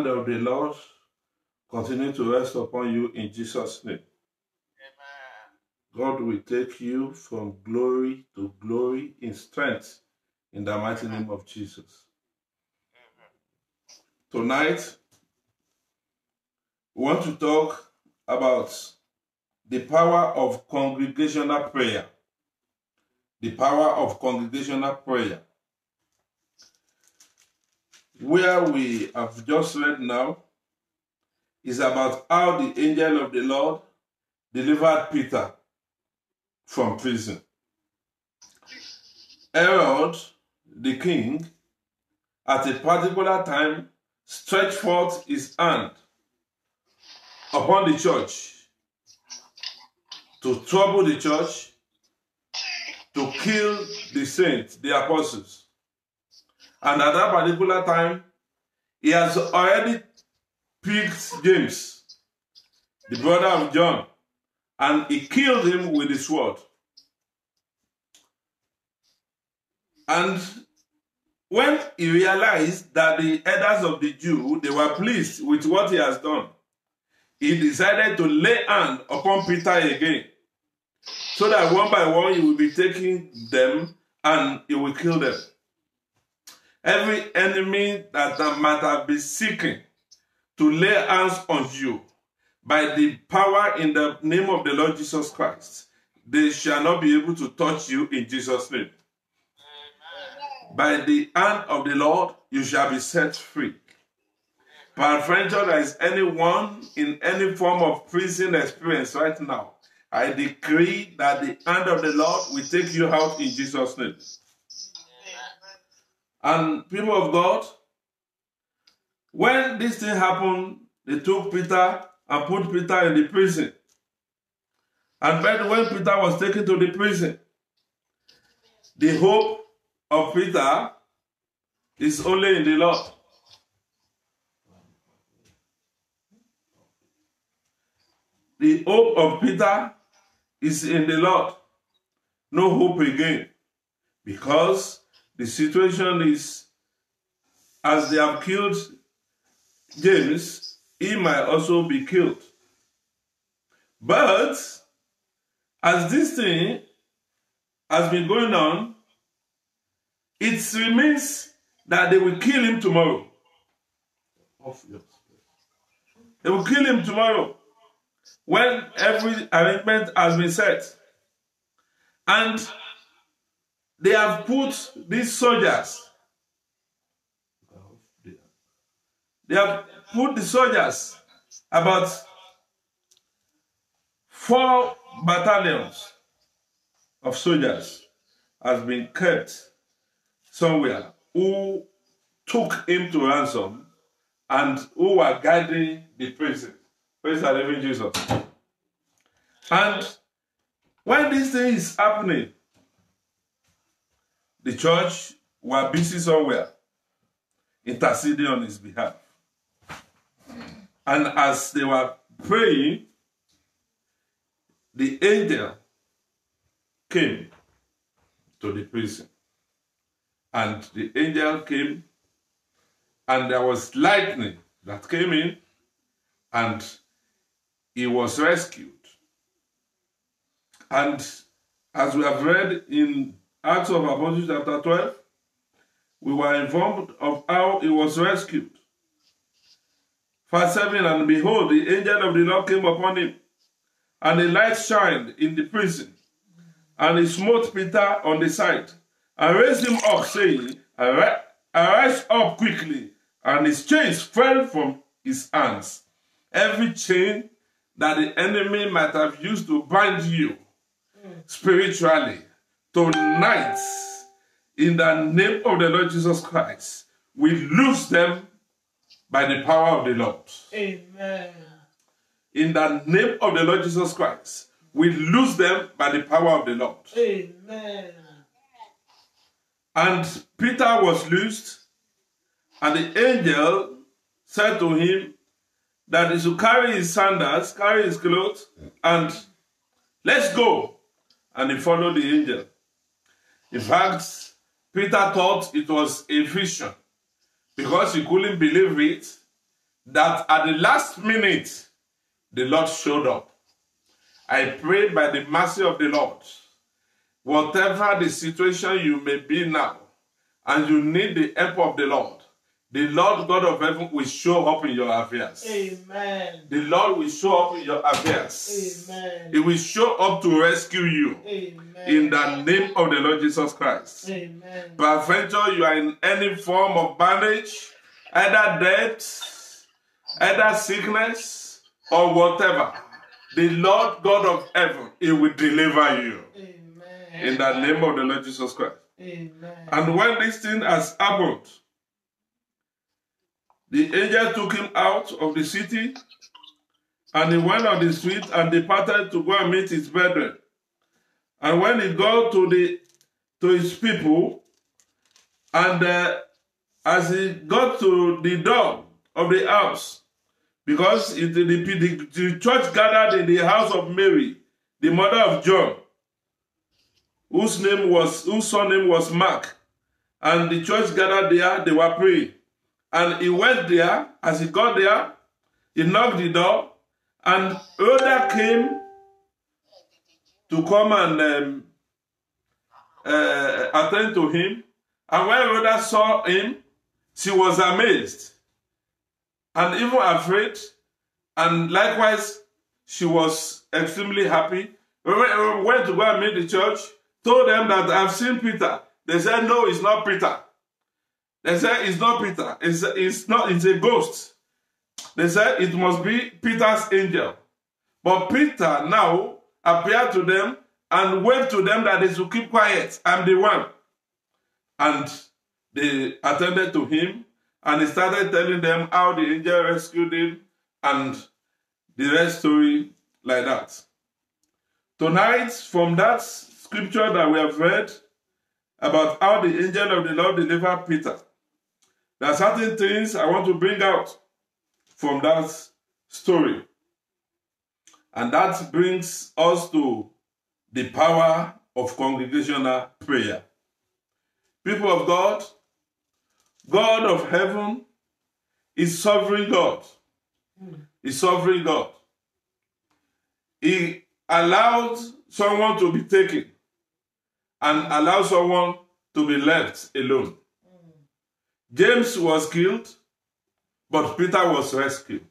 hand of the Lord continue to rest upon you in Jesus' name. God will take you from glory to glory in strength in the mighty name of Jesus. Tonight, we want to talk about the power of congregational prayer. The power of congregational prayer. Where we have just read now is about how the angel of the Lord delivered Peter from prison. Herod, the king, at a particular time, stretched forth his hand upon the church to trouble the church, to kill the saints, the apostles. And at that particular time, he has already picked James, the brother of John, and he killed him with the sword. And when he realized that the elders of the Jews, they were pleased with what he has done, he decided to lay hand upon Peter again, so that one by one he will be taking them and he will kill them. Every enemy that might have been seeking to lay hands on you, by the power in the name of the Lord Jesus Christ, they shall not be able to touch you in Jesus' name. By the hand of the Lord, you shall be set free. Peradventure, there is anyone in any form of prison experience right now, I decree that the hand of the Lord will take you out in Jesus' name. And people of God, when this thing happened, they took Peter and put Peter in the prison. And when Peter was taken to the prison, the hope of Peter is only in the Lord. The hope of Peter is in the Lord. No hope again. Because the situation is, as they have killed James, he might also be killed. But as this thing has been going on, it remains that they will kill him tomorrow. They will kill him tomorrow when every arrangement has been set. And they have put these soldiers, they have put the soldiers, about 4 battalions of soldiers has been kept somewhere, who took him to ransom and who were guarding the prison. Praise the living Jesus. And when this thing is happening, the church were busy somewhere interceding on his behalf. And as they were praying, the angel came to the prison. And the angel came, and there was lightning that came in, and he was rescued. And as we have read in Acts of Apostles chapter 12, we were informed of how he was rescued. Verse 7, and behold, the angel of the Lord came upon him, and a light shined in the prison, and he smote Peter on the side, and raised him up, saying, Arise up quickly. And his chains fell from his hands. Every chain that the enemy might have used to bind you spiritually, tonight, in the name of the Lord Jesus Christ, we loose them by the power of the Lord. Amen. In the name of the Lord Jesus Christ, we loose them by the power of the Lord. Amen. And Peter was loosed, and the angel said to him that he should carry his sandals, carry his clothes, and let's go. And he followed the angel. In fact, Peter thought it was a vision because he couldn't believe it. that at the last minute, the Lord showed up. I pray by the mercy of the Lord, whatever the situation you may be now, and you need the help of the Lord God of heaven will show up in your affairs. Amen. The Lord will show up in your affairs. Amen. He will show up to rescue you. Amen. In the name of the Lord Jesus Christ. Amen. Peradventure, you are in any form of bondage, either death, either sickness, or whatever. The Lord God of heaven, He will deliver you. Amen. In the name of the Lord Jesus Christ. Amen. And when this thing has happened, the angel took him out of the city, and he went on the street and departed to go and meet his brethren. And when he got to his people, and as he got to the door of the house, because the church gathered in the house of Mary, the mother of John, whose surname was Mark, and the church gathered there, they were praying. And he went there. As he got there, he knocked the door, and Rhoda came to come and attend to him. And when Rhoda saw him, she was amazed and even afraid. And likewise, she was extremely happy. We went to go and meet the church, told them that I've seen Peter. They said, no, it's not Peter. They said, it's not Peter. It's a ghost. They said, it must be Peter's angel. But Peter now appeared to them and waved to them that they should keep quiet. I'm the one. And they attended to him, and he started telling them how the angel rescued him, and the rest story like that. Tonight, from that scripture that we have read about how the angel of the Lord delivered Peter, there are certain things I want to bring out from that story. And that brings us to the power of congregational prayer. People of God, God of heaven is sovereign God. He's sovereign God. He allowed someone to be taken and allowed someone to be left alone. James was killed, but Peter was rescued.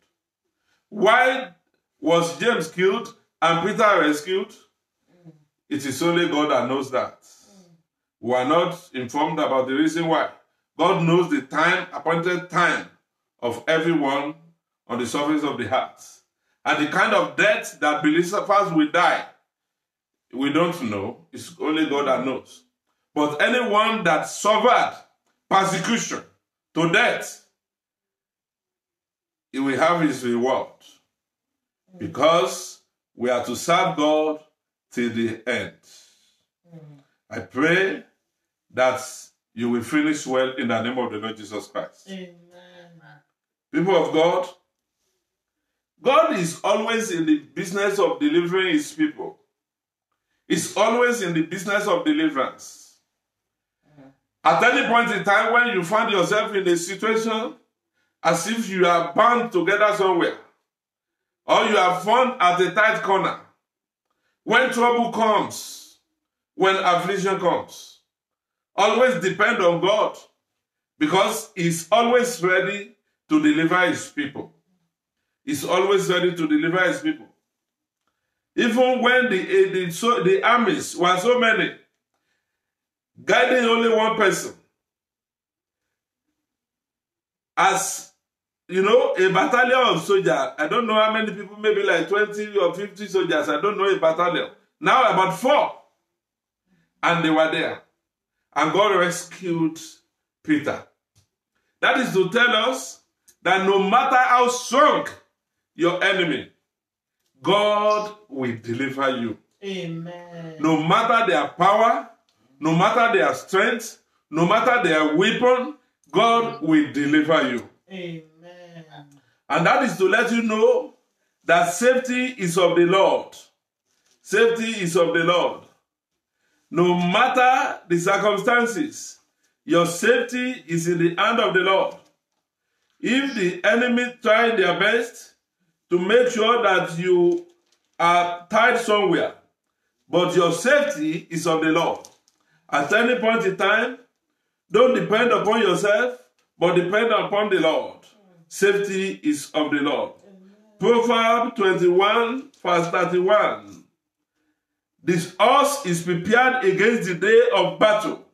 Why was James killed and Peter rescued? It is only God that knows that. We are not informed about the reason why. God knows the time, appointed time of everyone on the surface of the earth. And the kind of death that believers will die, we don't know. It's only God that knows. But anyone that suffered persecution to death, he will have his reward. Because we are to serve God till the end. I pray that you will finish well in the name of the Lord Jesus Christ. Amen. People of God, God is always in the business of delivering his people. He's always in the business of deliverance. At any point in time when you find yourself in a situation as if you are bound together somewhere, or you are found at a tight corner, when trouble comes, when affliction comes, always depend on God, because he's always ready to deliver his people. He's always ready to deliver his people. Even when the armies were so many, guiding only one person, as you know, a battalion of soldiers, I don't know how many people, maybe like 20 or 50 soldiers, I don't know a battalion. Now about 4. And they were there. And God rescued Peter. That is to tell us that no matter how strong your enemy, God will deliver you. Amen. No matter their power, no matter their strength, no matter their weapon, God will deliver you. Amen. And that is to let you know that safety is of the Lord. Safety is of the Lord. No matter the circumstances, your safety is in the hand of the Lord. If the enemy try their best to make sure that you are tied somewhere, but your safety is of the Lord. At any point in time, don't depend upon yourself, but depend upon the Lord. Safety is of the Lord. Proverbs 21, verse 31. This horse is prepared against the day of battle.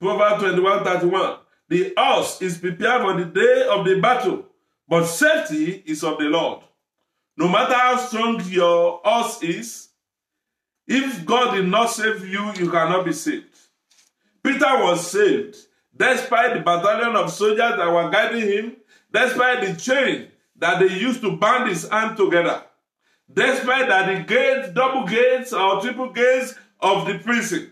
Proverbs 21, 31. The horse is prepared for the day of the battle, but safety is of the Lord. No matter how strong your horse is, if God did not save you, you cannot be saved. Peter was saved despite the battalion of soldiers that were guiding him, despite the chain that they used to bind his hand together, despite that the gates, double gates or triple gates of the prison,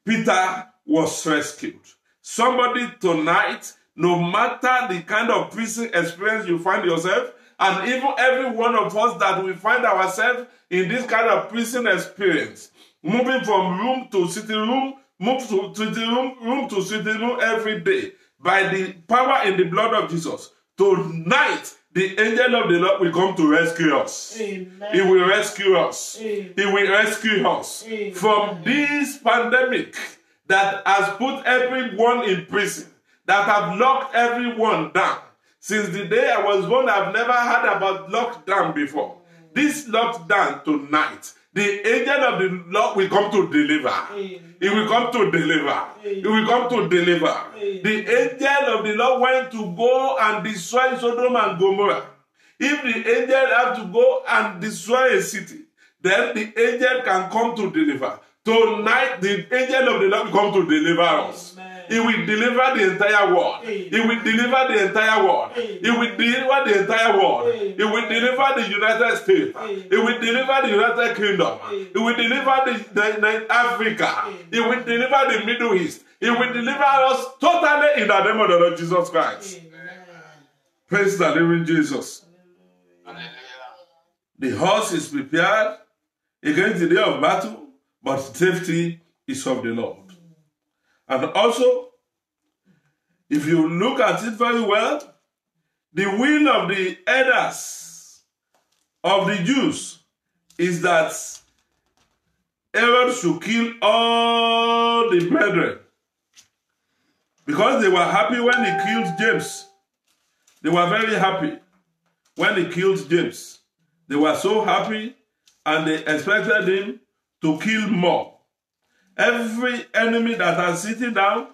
Peter was rescued. Somebody tonight, no matter the kind of prison experience you find yourself, and even every one of us that we find ourselves in this kind of prison experience, moving from room to sitting room, move to sitting room to sitting room every day, by the power in the blood of Jesus, tonight, the angel of the Lord will come to rescue us. Amen. He will rescue us. Amen. He will rescue us from this pandemic that has put everyone in prison, that have locked everyone down. Since the day I was born, I've never heard about lockdown before. This lockdown tonight, the angel of the Lord will come to deliver. Amen. He will come to deliver. He will come to deliver. Amen. The angel of the Lord went to go and destroy Sodom and Gomorrah. If the angel have to go and destroy a city, then the angel can come to deliver. Tonight, the angel of the Lord will come to deliver us. Amen. He will deliver the entire world. Amen. He will deliver the entire world. Amen. He will deliver the entire world. Amen. He will deliver the United States. Amen. He will deliver the United Kingdom. Amen. He will deliver the Africa. Amen. He will deliver the Middle East. He will deliver us totally in the name of the Lord Jesus Christ. Amen. Praise the living Jesus. The horse is prepared against the day of battle, but safety is of the Lord. And also, if you look at it very well, the will of the elders of the Jews is that Herod should kill all the brethren, because they were happy when he killed James. They were very happy when he killed James. They were so happy, and they expected him to kill more. Every enemy that are sitting down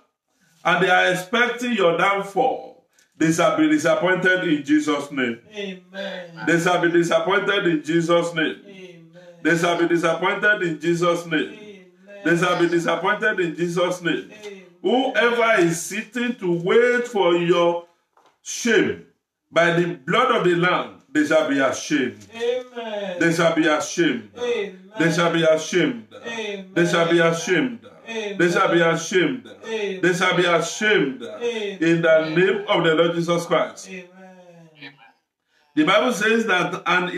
and they are expecting your downfall, they shall be disappointed in Jesus' name. Amen. They shall be disappointed in Jesus' name. Amen. They shall be disappointed in Jesus' name. Amen. They shall be disappointed in Jesus' name. Amen. Whoever is sitting to wait for your shame, by the blood of the Lamb, they shall be ashamed. Amen. They shall be ashamed. Amen. They shall be ashamed. Amen. They shall be ashamed. Amen. They shall be ashamed. Amen. They shall be ashamed Amen. in the name of the Lord Jesus Christ. Amen. The Bible says that, and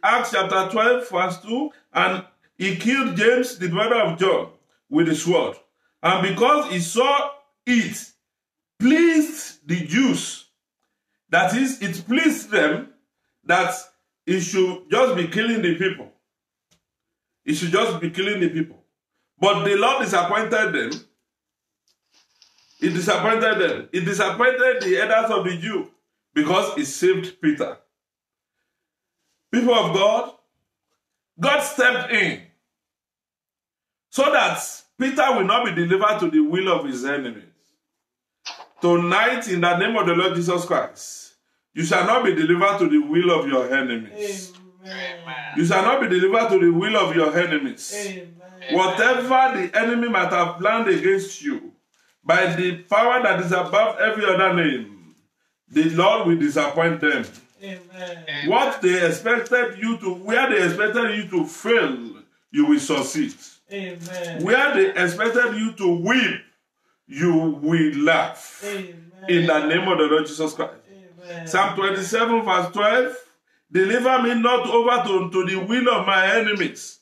Acts chapter 12, verse 2, and he killed James, the brother of John, with the sword. And because he saw it pleased the Jews, that is, it pleased them that he should just be killing the people. He should just be killing the people. But the Lord disappointed them. He disappointed them. He disappointed the elders of the Jew because he saved Peter. People of God, God stepped in so that Peter will not be delivered to the will of his enemies. Tonight, in the name of the Lord Jesus Christ, you shall not be delivered to the will of your enemies. Amen. You shall not be delivered to the will of your enemies. Amen. Whatever the enemy might have planned against you, by the power that is above every other name, the Lord will disappoint them. Amen. What they expected you to, where they expected you to fail, you will succeed. Amen. Where they expected you to weep, you will laugh. Amen. In the name of the Lord Jesus Christ. Amen. Psalm 27 verse 12, deliver me not over to the will of my enemies.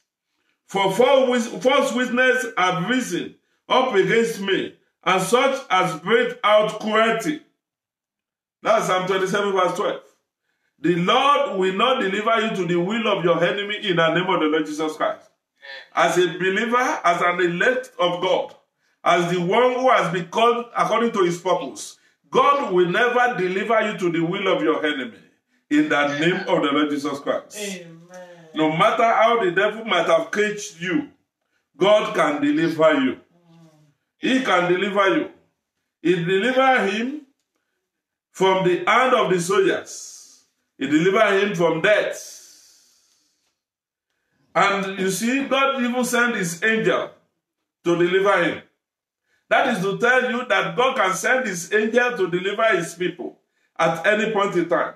For false witnesses have risen up against me, and such as break out cruelty. That's Psalm 27 verse 12. The Lord will not deliver you to the will of your enemy in the name of the Lord Jesus Christ. As a believer, as an elect of God, as the one who has been called according to his purpose, God will never deliver you to the will of your enemy in the name of the Lord Jesus Christ. Amen. No matter how the devil might have caged you, God can deliver you. He can deliver you. He delivered him from the hand of the soldiers. He delivered him from death. And you see, God even sent his angel to deliver him. That is to tell you that God can send his angel to deliver his people at any point in time.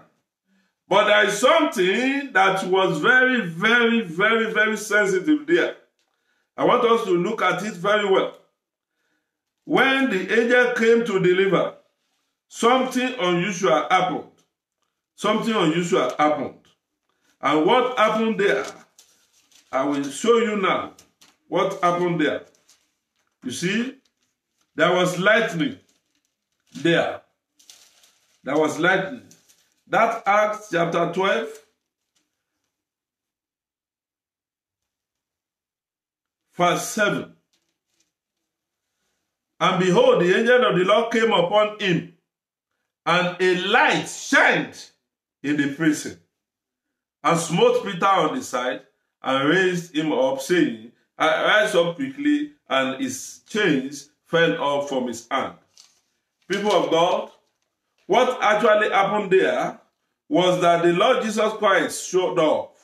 But there is something that was very, very, very, very sensitive there. I want us to look at it very well. When the angel came to deliver, something unusual happened. Something unusual happened. And what happened there? I will show you now what happened there. You see, there was lightning there. There was lightning. That Acts chapter 12, verse 7. And behold, the angel of the Lord came upon him, and a light shined in the prison, and smote Peter on the side, and raised him up, saying, Rise up quickly, and his chains fell off from his hand. People of God, what actually happened there was that the Lord Jesus Christ showed up.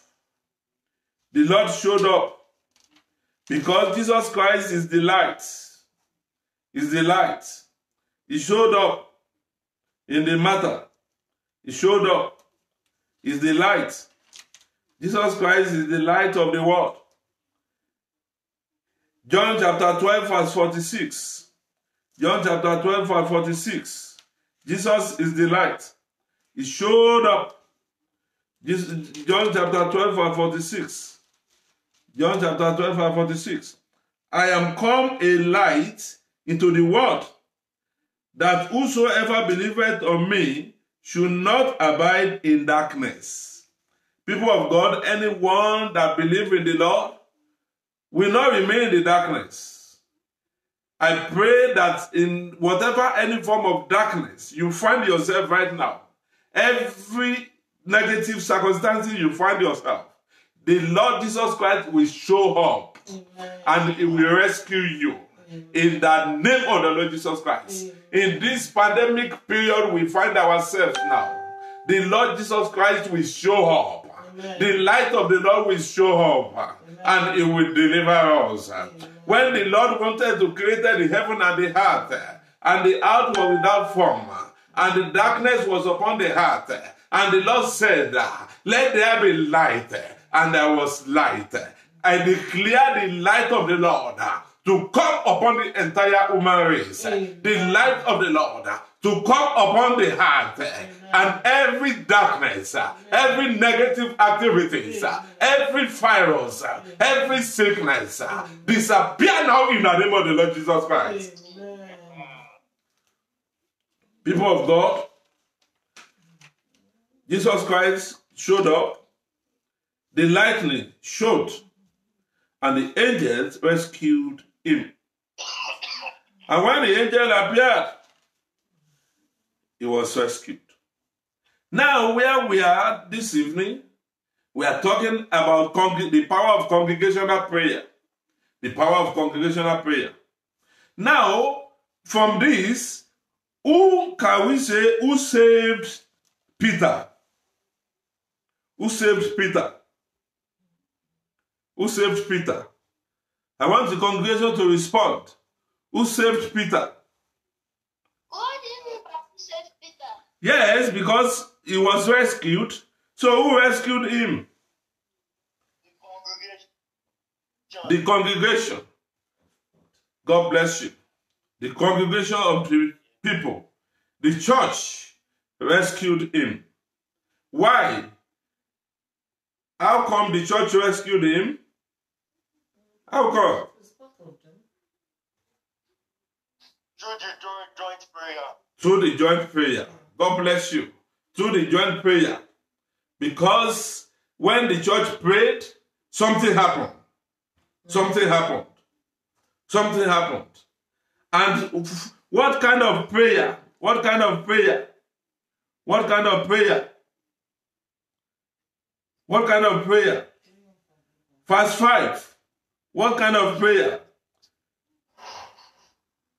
The Lord showed up because Jesus Christ is the light. Is the light. He showed up in the matter. He showed up. Is the light. Jesus Christ is the light of the world. John chapter 12 verse 46. John chapter 12 verse 46. Jesus is the light. He showed up. John chapter 12 verse 46. John chapter 12 verse 46. I am come a light into the world, that whosoever believeth on me should not abide in darkness. People of God, anyone that believes in the Lord will not remain in the darkness. I pray that in whatever any form of darkness you find yourself right now, every negative circumstance you find yourself, the Lord Jesus Christ will show up. Amen. And he will rescue you. Amen. In the name of the Lord Jesus Christ. Amen. In this pandemic period we find ourselves now, the Lord Jesus Christ will show up. Amen. The light of the Lord will show up. Amen. And he will deliver us. Amen. When the Lord wanted to create the heaven and the earth, and the earth was without form, and the darkness was upon the earth, and the Lord said, let there be light, and there was light. I declare the light of the Lord to come upon the entire human race. Amen. The light of the Lord to come upon the heart. Amen. And every darkness, every negative activities, every virus, every sickness disappear now in the name of the Lord Jesus Christ. Amen. People of God, Jesus Christ showed up, the lightning showed, and the angels rescued him. And when the angel appeared, he was rescued. Now, where we are this evening, we are talking about the power of congregational prayer. The power of congregational prayer. Now, from this, who can we say, who saved Peter? Who saved Peter? Who saved Peter? I want the congregation to respond. Who saved Peter? What do you mean by who saved Peter? Yes, because he was rescued. So who rescued him? The congregation. God bless you. The congregation of the people. The church rescued him. Why? How come the church rescued him? How come? Through the joint prayer. Through the joint prayer. God bless you, through the joint prayer. Because when the church prayed, something happened. Something happened. Something happened. And what kind of prayer? What kind of prayer? What kind of prayer? What kind of prayer? Verse 5. What kind of prayer?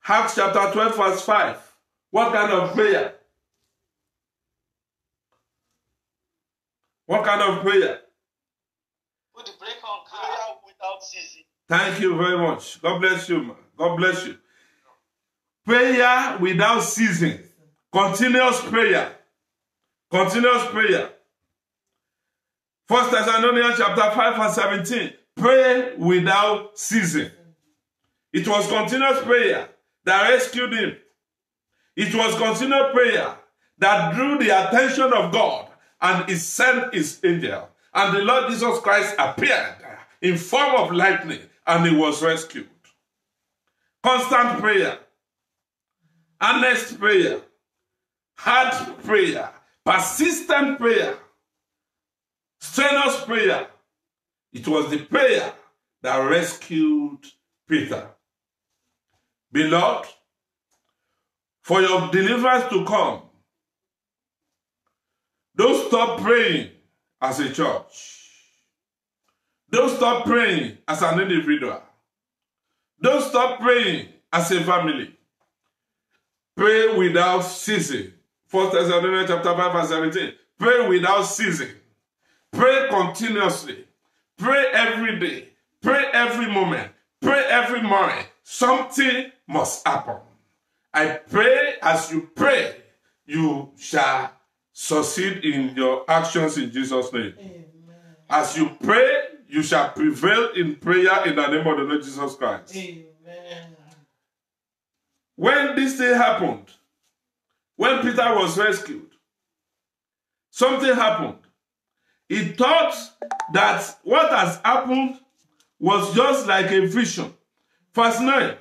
Acts chapter 12, verse 5. What kind of prayer? What kind of prayer? Put the break on prayer without ceasing. Thank you very much. God bless you, man. God bless you. Prayer without ceasing. Continuous prayer. Continuous prayer. 1 Thessalonians chapter 5 verse 17. Pray without ceasing. It was continuous prayer that rescued him. It was continuous prayer that drew the attention of God, and he sent his angel. And the Lord Jesus Christ appeared in form of lightning, and he was rescued. Constant prayer, earnest prayer, hard prayer, persistent prayer, strenuous prayer. It was the prayer that rescued Peter. Beloved, for your deliverance to come, don't stop praying as a church. Don't stop praying as an individual. Don't stop praying as a family. Pray without ceasing. 1 Thessalonians chapter 5 verse 17. Pray without ceasing. Pray continuously. Pray every day. Pray every moment. Pray every morning. Something must happen. I pray as you pray, you shall succeed in your actions in Jesus' name. Amen. As you pray, you shall prevail in prayer in the name of the Lord Jesus Christ. Amen. When this thing happened, when Peter was rescued, something happened. He thought that what has happened was just like a vision. Verse 9.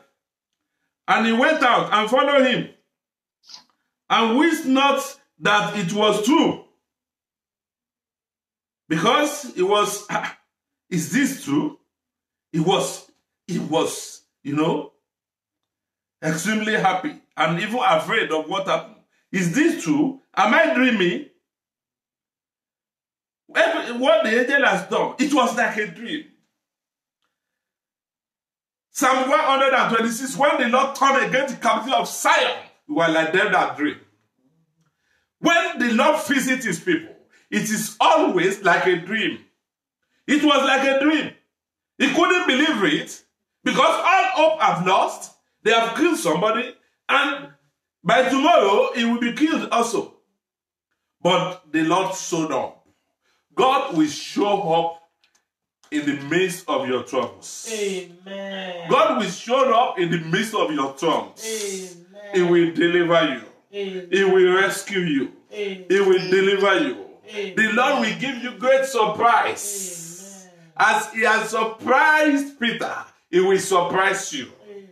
And he went out and followed him, and wist not that it was true. Because it was, is this true? It was, extremely happy and even afraid of what happened. Is this true? Am I dreaming? What the angel has done, it was like a dream. Psalm 126, when the Lord turned against the captivity of Zion, we were like them that dream. When the Lord visits his people, it is always like a dream. It was like a dream. He couldn't believe it because all hope have lost. They have killed somebody, and by tomorrow he will be killed also. But the Lord showed up. God will show up in the midst of your troubles. Amen. God will show up in the midst of your troubles. Amen. He will deliver you. Amen. He will rescue you. Amen. He will deliver you. Amen. The Lord will give you great surprise. Amen. As he has surprised Peter, he will surprise you. Amen.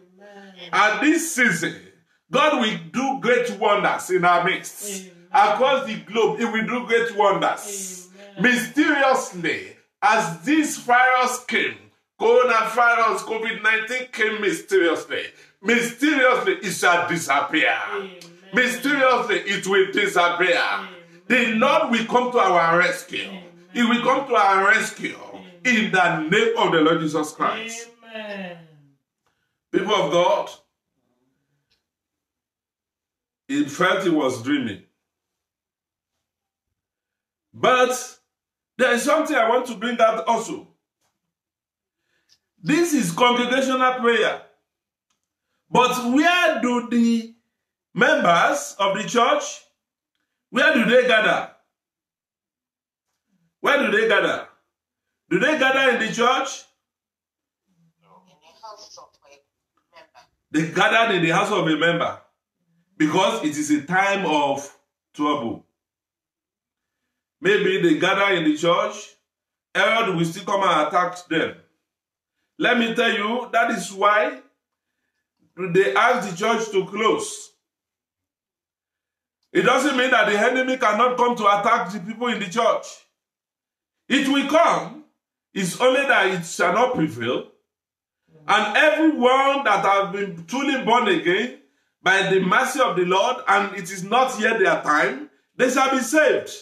And this season, God will do great wonders in our midst. Amen. Across the globe, he will do great wonders. Amen. Mysteriously, as this virus came, coronavirus, COVID-19 came mysteriously. Mysteriously, it shall disappear. Amen. Mysteriously, it will disappear. Amen. The Lord will come to our rescue. Amen. He will come to our rescue in the name of the Lord Jesus Christ. Amen. People of God, he felt he was dreaming. But there is something I want to bring out also. This is congregational prayer. But where do the members of the church, where do they gather? Where do they gather? Do they gather in the church? In the house of a member. They gathered in the house of a member because it is a time of trouble. Maybe they gather in the church, Herod will still come and attack them. Let me tell you, that is why they asked the church to close. It doesn't mean that the enemy cannot come to attack the people in the church. It will come. It's only that it shall not prevail. And everyone that has been truly born again by the mercy of the Lord, and it is not yet their time, they shall be saved.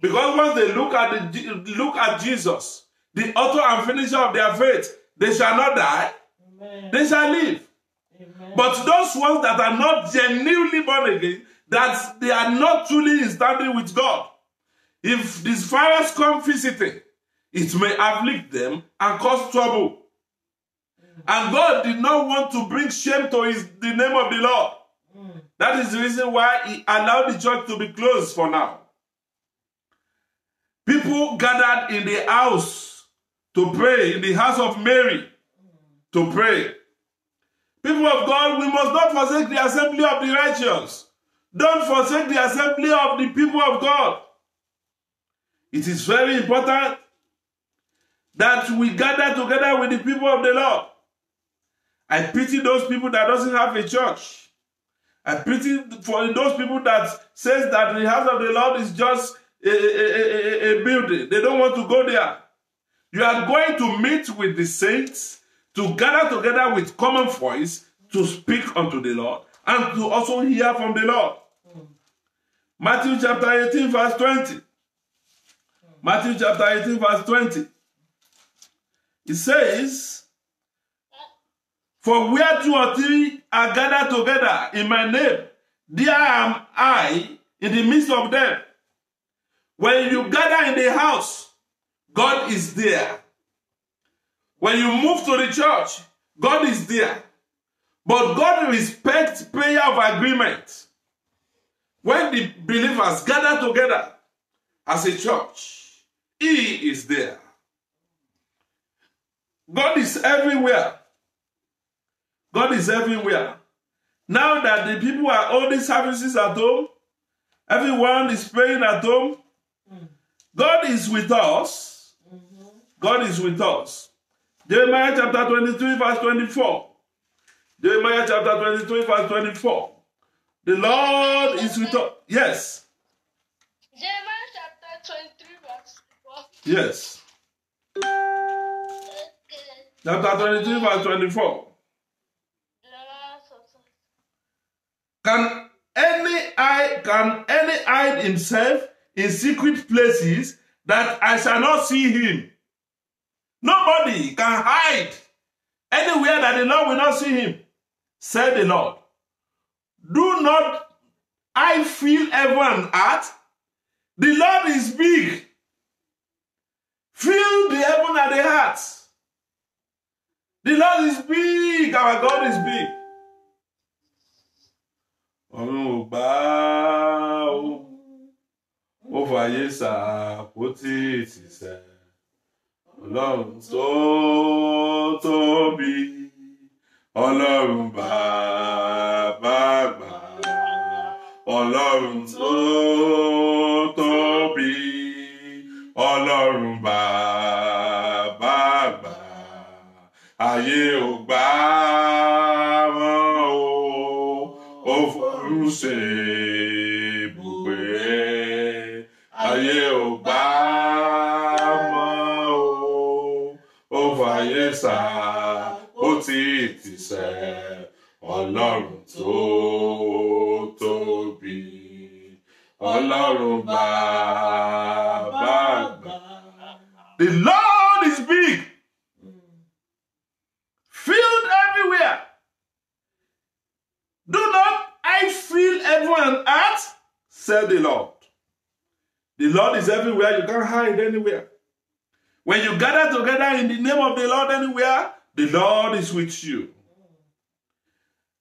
Because once they look at Jesus, the author and finisher of their faith, they shall not die. Amen. They shall live. Amen. But those ones that are not genuinely born again, that they are not truly in standing with God, if these fires come visiting, it may afflict them and cause trouble. And God did not want to bring shame to the name of the Lord. That is the reason why he allowed the church to be closed for now. People gathered in the house to pray, in the house of Mary to pray. People of God, we must not forsake the assembly of the righteous. Don't forsake the assembly of the people of God. It is very important that we gather together with the people of the Lord. I pity those people that doesn't have a church. I pity for those people that says that the house of the Lord is just a building. They don't want to go there. You are going to meet with the saints to gather together with common voice to speak unto the Lord and to also hear from the Lord. Matthew chapter 18 verse 20. Matthew chapter 18 verse 20. It says, for where 2 or 3 are gathered together in my name, there am I in the midst of them. When you gather in the house, God is there. When you move to the church, God is there. But God respects prayer of agreement. When the believers gather together as a church, He is there. God is everywhere. God is everywhere. Now that the people are holding services at home, everyone is praying at home, God is with us. God is with us. Jeremiah chapter 23 verse 24. Jeremiah chapter 23 verse 24. The Lord is with us. Yes. Jeremiah chapter 23 verse 24. Yes. Okay. Chapter 23 verse 24. Can any hide himself in secret places that I shall not see him? Nobody can hide anywhere that the Lord will not see him, said the Lord. Do not I feel heaven and earth? The Lord is big. Feel the heaven and the earth. The Lord is big. Our God is big. Ọ̀run ò gbà ó fàyè ṣàpótí ìtìsẹ̀. Ọlọ́run tó tóbi, Ọlọ́run bàbá àgbà. Ọlọ́run tó tóbi, Ọlọ́run bàbá àgbà. Ayé ò gbà wọ́n ó fọ̀run ṣe ibùgbé. Ayé ò gbà wọ́n ó fàyè ṣàpótí ìtìsẹ̀. Ọlọ́run tó tóbi, Ọlọ́run bàbá àgbà. The Lord is big, filled everywhere. Do not I feel heaven and earth, said the Lord. The Lord is everywhere. You can't hide anywhere. When you gather together in the name of the Lord anywhere, the Lord is with you.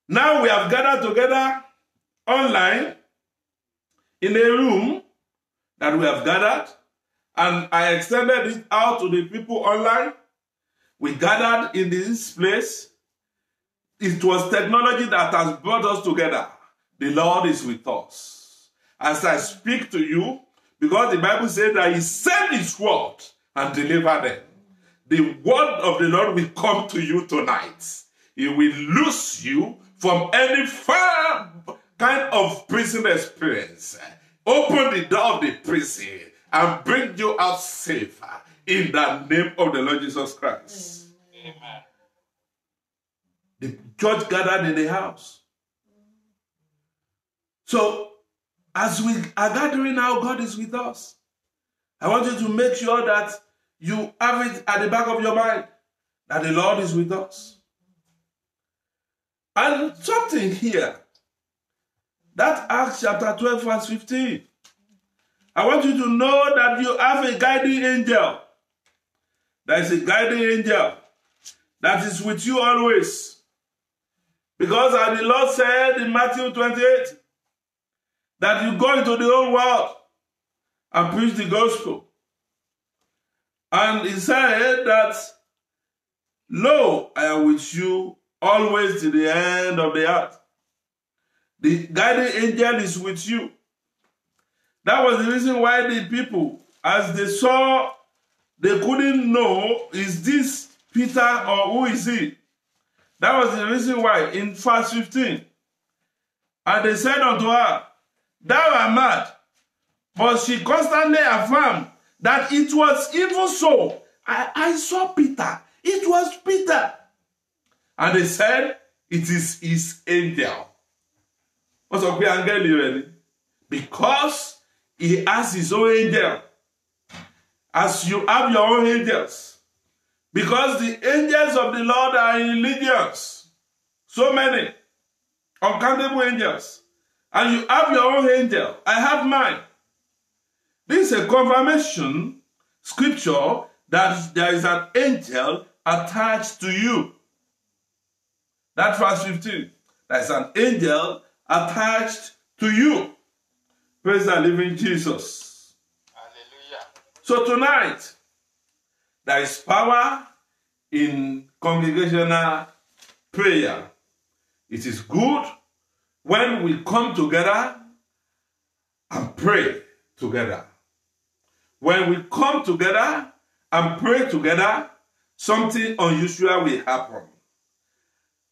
Now we have gathered together online in a room that we have gathered, and I extended it out to the people online. We gathered in this place. It was technology that has brought us together. The Lord is with us. As I speak to you, because the Bible says that He sent His word and delivered them. The word of the Lord will come to you tonight. He will loose you from any kind of prison experience. Open the door of the prison and bring you out safer in the name of the Lord Jesus Christ. Amen. The church gathered in the house. So, as we are gathering now, God is with us. I want you to make sure that you have it at the back of your mind that the Lord is with us. And something here, that Acts chapter 12, verse 15. I want you to know that you have a guiding angel. There is a guiding angel that is with you always. Because as the Lord said in Matthew 28, that you go into the whole world and preach the gospel. And he said that, lo, I am with you always to the end of the earth. The guiding angel is with you. That was the reason why the people, as they saw, they couldn't know, is this Peter or who is he? That was the reason why in verse 15, and they said unto her, thou art mad. But she constantly affirmed that it was even so. I saw Peter. It was Peter. And they said, it is his angel. What's up with angel already? Because he has his own angel. As you have your own angels. Because the angels of the Lord are in legions. So many. Uncountable angels. And you have your own angel. I have mine. This is a confirmation scripture that there is an angel attached to you. That verse 15. There is an angel attached to you. Praise the living Jesus. Hallelujah. So tonight, there is power in congregational prayer. It is good when we come together and pray together. When we come together and pray together, something unusual will happen.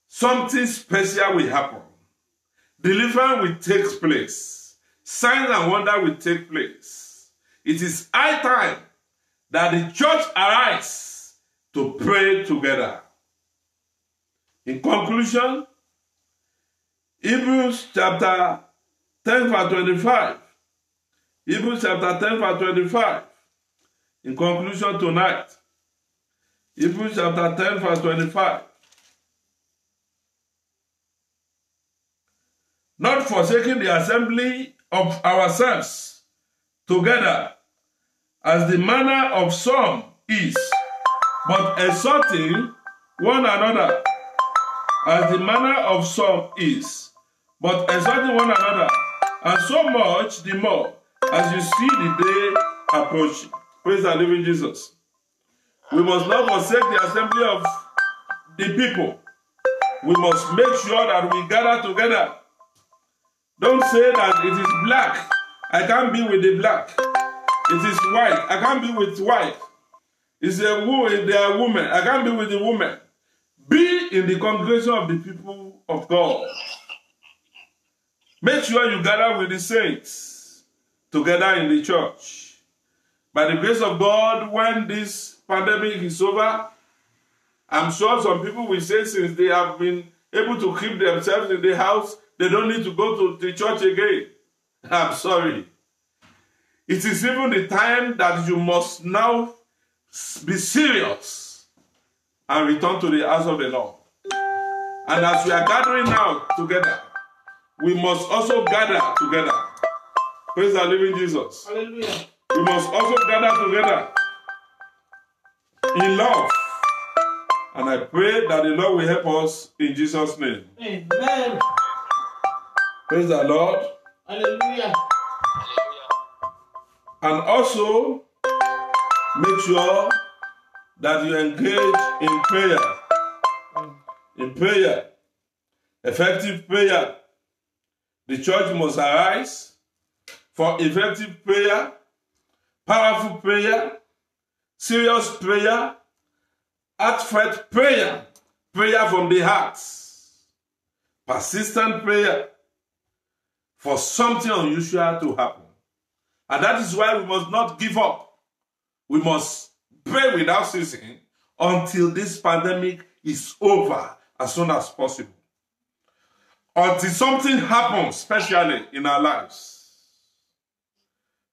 Something special will happen. Deliverance will take place. Signs and wonders will take place. It is high time that the church arise to pray together. In conclusion, Hebrews chapter 10 verse 25. Hebrews chapter 10 verse 25. In conclusion tonight, Hebrews chapter 10 verse 25. Not forsaking the assembly of ourselves together, as the manner of some is, but exhorting one another, as the manner of some is, but exhorting one another, and so much the more as you see the day approaching. Praise the living Jesus. We must not forsake the assembly of the people. We must make sure that we gather together. Don't say that it is black, I can't be with the black. It is white, I can't be with white. It's a woman, they are women, I can't be with the woman. Be in the congregation of the people of God. Make sure you gather with the saints together in the church. By the grace of God, when this pandemic is over, I'm sure some people will say since they have been able to keep themselves in the house, they don't need to go to the church again. I'm sorry. It is even the time that you must now be serious and return to the house of the Lord. And as we are gathering now together, we must also gather together. Praise the living Jesus. Hallelujah. We must also gather together in love. And I pray that the Lord will help us in Jesus' name. Amen. Praise the Lord. Hallelujah. And also, make sure that you engage in prayer. In prayer. Effective prayer. The church must arise for effective prayer, powerful prayer, serious prayer, heartfelt prayer, prayer from the heart, persistent prayer, for something unusual to happen. And that is why we must not give up. We must pray without ceasing until this pandemic is over as soon as possible. Until something happens, especially in our lives.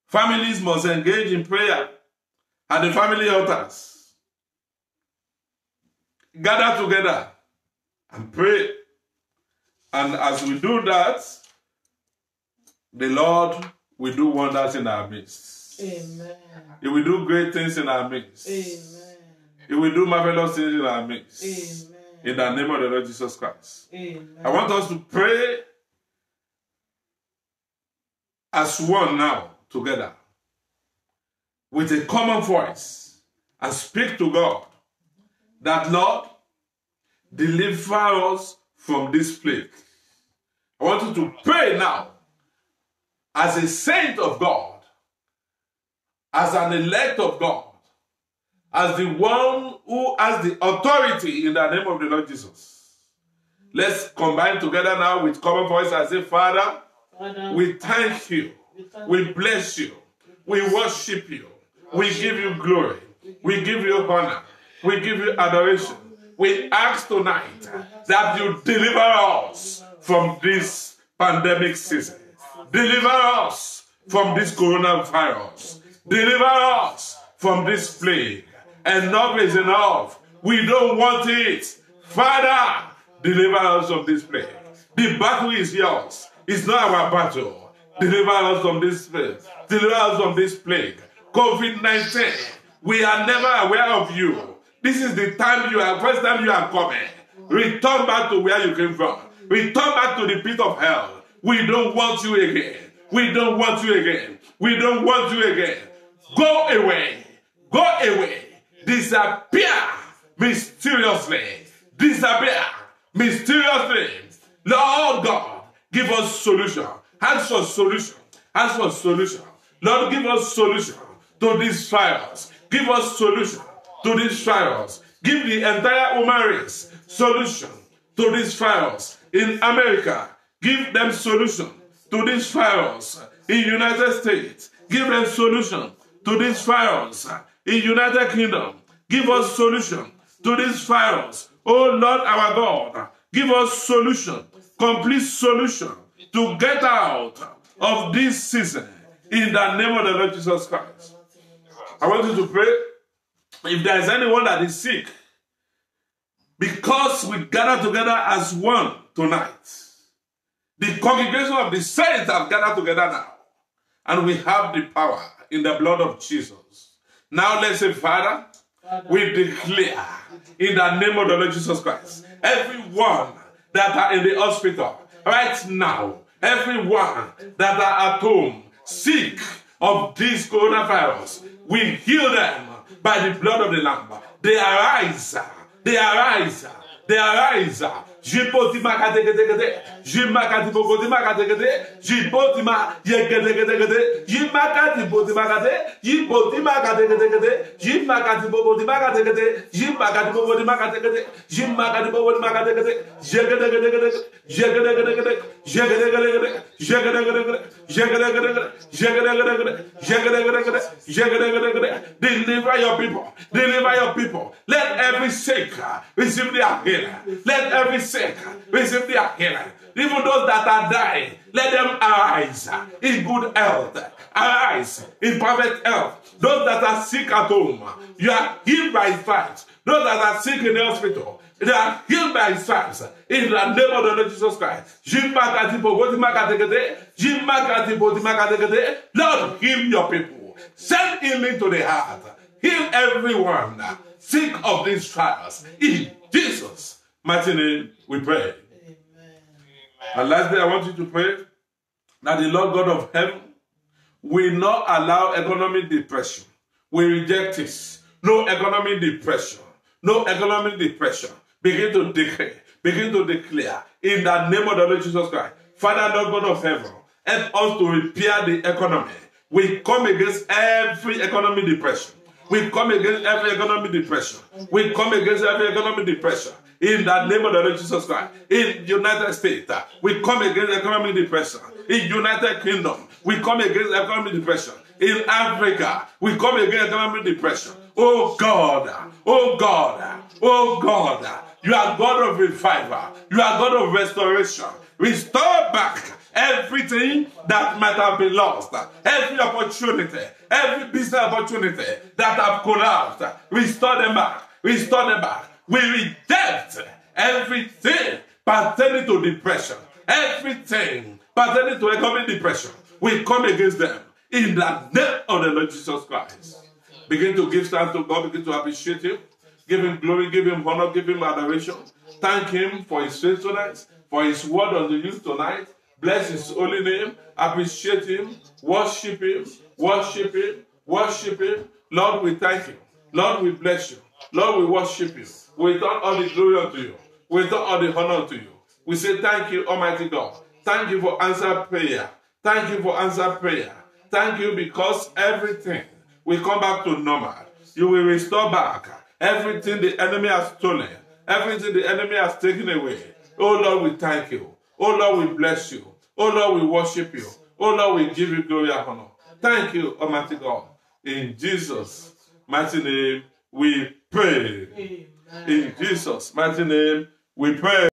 Families must engage in prayer at the family altars. Gather together and pray. And as we do that, the Lord will do wonders in our midst. Amen. He will do great things in our midst. Amen. He will do marvelous things in our midst. Amen. In the name of the Lord Jesus Christ. Amen. I want us to pray as one now, together, with a common voice, and speak to God that, Lord, deliver us from this plague. I want you to pray now as a saint of God, as an elect of God, as the one who has the authority in the name of the Lord Jesus. Let's combine together now with common voice and say, Father, we thank you, we bless you, we worship you, we give you glory, we give you honor, we give you adoration. We ask tonight that you deliver us from this pandemic season. Deliver us from this coronavirus. Deliver us from this plague. Enough is enough. We don't want it. Father, deliver us from this plague. The battle is yours. It's not our battle. Deliver us from this plague. Deliver us from this plague. COVID-19. We are never aware of you. This is the time first time you are coming. Return back to where you came from. Return back to the pit of hell. We don't want you again. We don't want you again. We don't want you again. Go away. Go away. Disappear mysteriously. Disappear mysteriously. Lord God, give us solution. Ask for solution. Ask for solution. Lord, give us solution to these trials. Give us solution to these trials. Give the entire human race solution to these trials. In America, give them solution to these trials. In United States, give them solution to these trials. In United Kingdom, give us solution to these trials. Oh Lord our God, give us solution, complete solution to get out of this season in the name of the Lord Jesus Christ. I want you to pray. If there is anyone that is sick, because we gather together as one tonight, the congregation of the saints have gathered together now, and we have the power in the blood of Jesus. Now let's say, Father, we declare in the name of the Lord Jesus Christ, everyone that are in the hospital right now, everyone that are at home sick of this coronavirus, we heal them by the blood of the Lamb. They arise. They arise. They arise. Jipotima kategede, jimakati bogotima kategede, jipotima yegedegede, jimakati bogotima kate, jipotima kategede, jimakati bogotima kategede, jimakati bogotima kategede, jimakati bogotima kategede, jegedegede, jegedegede, jegedegede, jegedegede, jegedegede, jegedegede, jegedegede, jegedegede. Deliver your people. Deliver your people. Let every sick receive their healing. Let every sick receive their healing. Even those that are dying, let them arise in good health. Arise in perfect health. Those that are sick at home, you are healed by His stripes. Those that are sick in the hospital, they are healed by His stripes. In the name of the Lord Jesus Christ. Lord, heal your people. Send healing to the heart. Heal everyone sick of these trials. In Jesus' mighty name we pray. Amen. And lastly, I want you to pray that the Lord God of heaven will not allow economic depression. We reject this. No economic depression. No economic depression. Begin to declare. Begin to declare in the name of the Lord Jesus Christ. Father, Lord God of heaven, help us to repair the economy. We come against every economic depression. We come against every economic depression. We come against every economic depression. In the name of the Lord Jesus Christ. In United States, we come against economic depression. In United Kingdom, we come against economic depression. In Africa, we come against economic depression. Oh God, oh God, oh God, you are God of revival. You are God of restoration. Restore back everything that might have been lost. Every opportunity, every business opportunity that have collapsed. Restore them back. Restore them back. We reject everything pertaining to depression. Everything pertaining to economic depression. We come against them in the name of the Lord Jesus Christ. Begin to give thanks to God. Begin to appreciate Him. Give Him glory. Give Him honor. Give Him adoration. Thank Him for His faithfulness, for His word unto you tonight. Bless His holy name. Appreciate Him. Worship Him. Worship Him. Worship Him. Lord, we thank You. Lord, we bless You. Lord, we worship You. We return all the glory unto You. We return all the honor unto You. We say thank You, Almighty God. Thank You for answered prayer. Thank You for answered prayer. Thank You because everything will come back to normal. You will restore back everything the enemy has stolen, everything the enemy has taken away. Oh Lord, we thank You. Oh Lord, we bless You. Oh Lord, we worship You. Oh Lord, we give You glory and honor. Thank You, Almighty God. In Jesus' mighty name, we pray. Amen. In Jesus' mighty name, we pray.